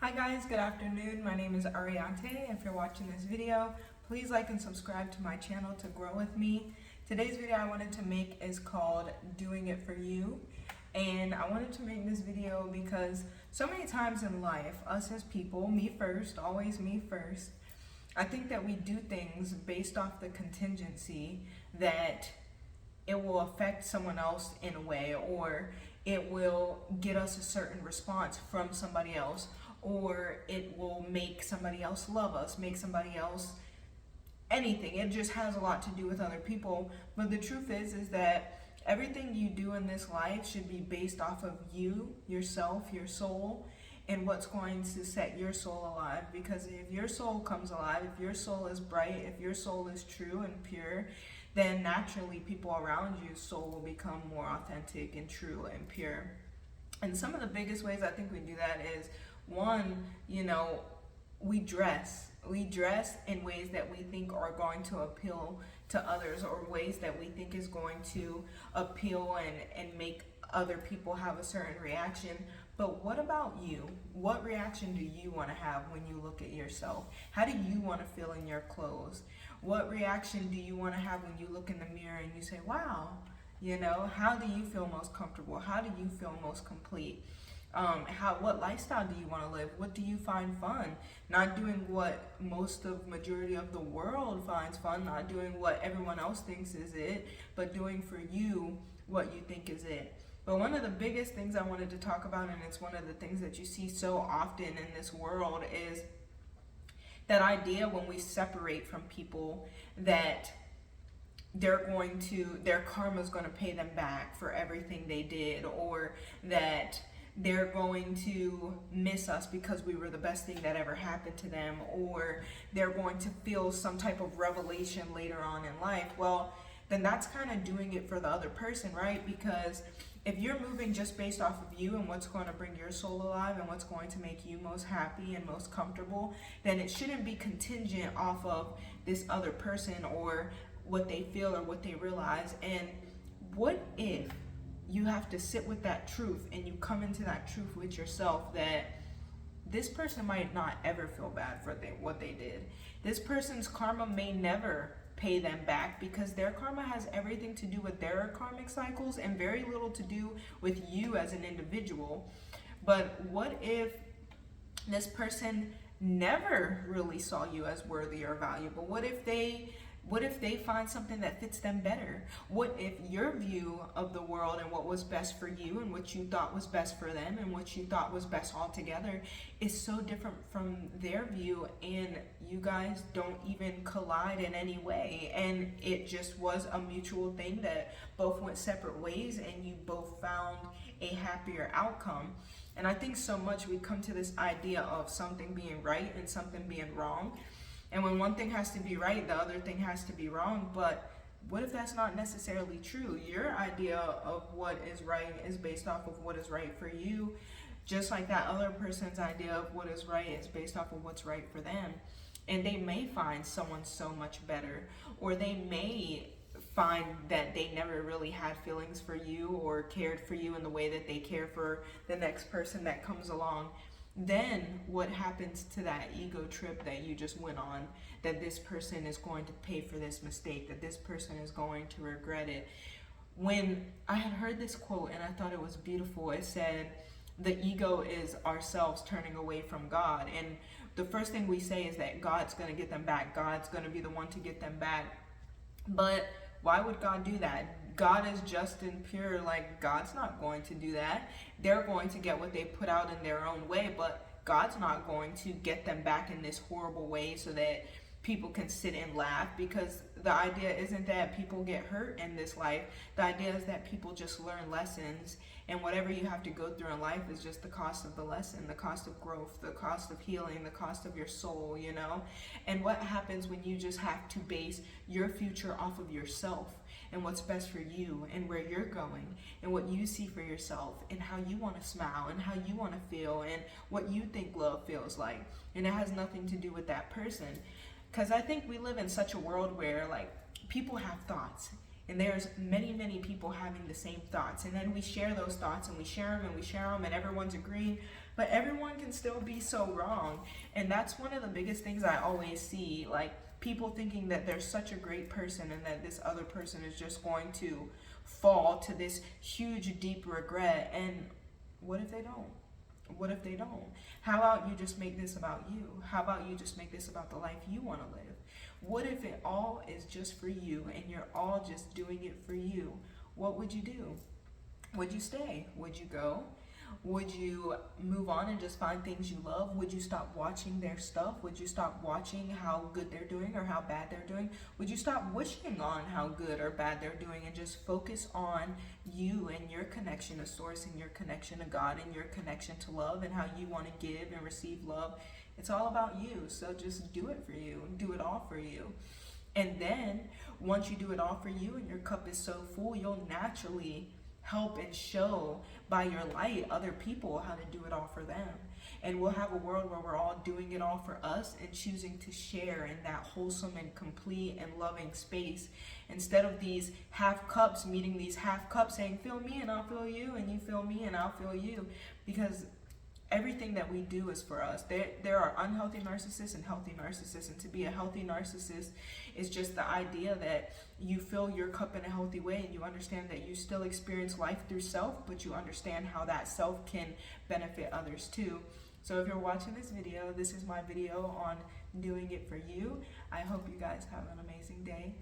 Hi guys, good afternoon. My name is Ariante. If you're watching this video, please like and subscribe to my channel to grow with me. Today's video I wanted to make is called Doing It For You. And I wanted to make this video because so many times in life, us as people, me first, always me first, I think that we do things based off the contingency that it will affect someone else in a way, or it will get us a certain response from somebody else, or it will make somebody else love us, make somebody else anything. It just has a lot to do with other people. But the truth is that everything you do in this life should be based off of you, yourself, your soul, and what's going to set your soul alive. Because if your soul comes alive, if your soul is bright, if your soul is true and pure, then naturally people around you's soul will become more authentic and true and pure. And some of the biggest ways I think we do that is, one, we dress. We dress in ways that we think are going to appeal to others, or ways that we think is going to appeal and make other people have a certain reaction. But what about you? What reaction do you want to have when you look at yourself? How do you want to feel in your clothes? What reaction do you want to have when you look in the mirror and you say, wow, how do you feel most comfortable? How do you feel most complete? What lifestyle do you want to live? What do you find fun? Not doing what majority of the world finds fun, not doing what everyone else thinks is it, but doing for you what you think is it. But one of the biggest things I wanted to talk about, and it's one of the things that you see so often in this world, is that idea when we separate from people that their karma is going to pay them back for everything they did, or that they're going to miss us because we were the best thing that ever happened to them, or they're going to feel some type of revelation later on in life. Well, then that's kind of doing it for the other person, right? Because if you're moving just based off of you and what's going to bring your soul alive and what's going to make you most happy and most comfortable, then it shouldn't be contingent off of this other person or what they feel or what they realize. And what if you have to sit with that truth and you come into that truth with yourself, that this person might not ever feel bad for what they did. This person's karma may never pay them back, because their karma has everything to do with their karmic cycles and very little to do with you as an individual. But what if this person never really saw you as worthy or valuable? What if they find something that fits them better? What if your view of the world and what was best for you and what you thought was best for them and what you thought was best altogether is so different from their view, and you guys don't even collide in any way, and it just was a mutual thing that both went separate ways and you both found a happier outcome? And I think so much we come to this idea of something being right and something being wrong. And when one thing has to be right, the other thing has to be wrong. But what if that's not necessarily true? Your idea of what is right is based off of what is right for you, just like that other person's idea of what is right is based off of what's right for them. And they may find someone so much better, or they may find that they never really had feelings for you or cared for you in the way that they care for the next person that comes along. Then what happens to that ego trip that you just went on, that this person is going to pay for this mistake, that this person is going to regret it? When I had heard this quote and I thought it was beautiful, it said, the ego is ourselves turning away from God. And the first thing we say is that God's going to get them back. God's going to be the one to get them back. But why would God do that? God is just and pure. Like, God's not going to do that. They're going to get what they put out in their own way, but God's not going to get them back in this horrible way so that people can sit and laugh, because the idea isn't that people get hurt in this life. The idea is that people just learn lessons, and whatever you have to go through in life is just the cost of the lesson, the cost of growth, the cost of healing, the cost of your soul, And what happens when you just have to base your future off of yourself and what's best for you and where you're going and what you see for yourself and how you want to smile and how you want to feel and what you think love feels like, and it has nothing to do with that person. Because I think we live in such a world where, like, people have thoughts, and there's many people having the same thoughts, and then we share those thoughts and we share them and everyone's agreeing. But everyone can still be so wrong. And that's one of the biggest things I always see. Like, people thinking that they're such a great person and that this other person is just going to fall to this huge, deep regret. And what if they don't? What if they don't? How about you just make this about you? How about you just make this about the life you want to live? What if it all is just for you and you're all just doing it for you? What would you do? Would you stay? Would you go? Would you move on and just find things you love? Would you stop watching their stuff? Would you stop watching how good they're doing or how bad they're doing? Would you stop wishing on how good or bad they're doing and just focus on you and your connection to source and your connection to God and your connection to love and how you want to give and receive love? It's all about you. So just do it for you. Do it all for you. And then once you do it all for you and your cup is so full, you'll naturally help and show by your light other people how to do it all for them. And we'll have a world where we're all doing it all for us and choosing to share in that wholesome and complete and loving space, instead of these half cups meeting these half cups saying, feel me and I'll feel you, and you feel me and I'll feel you. Because everything that we do is for us. There are unhealthy narcissists and healthy narcissists. And to be a healthy narcissist is just the idea that you fill your cup in a healthy way and you understand that you still experience life through self, but you understand how that self can benefit others too. So if you're watching this video, this is my video on doing it for you. I hope you guys have an amazing day.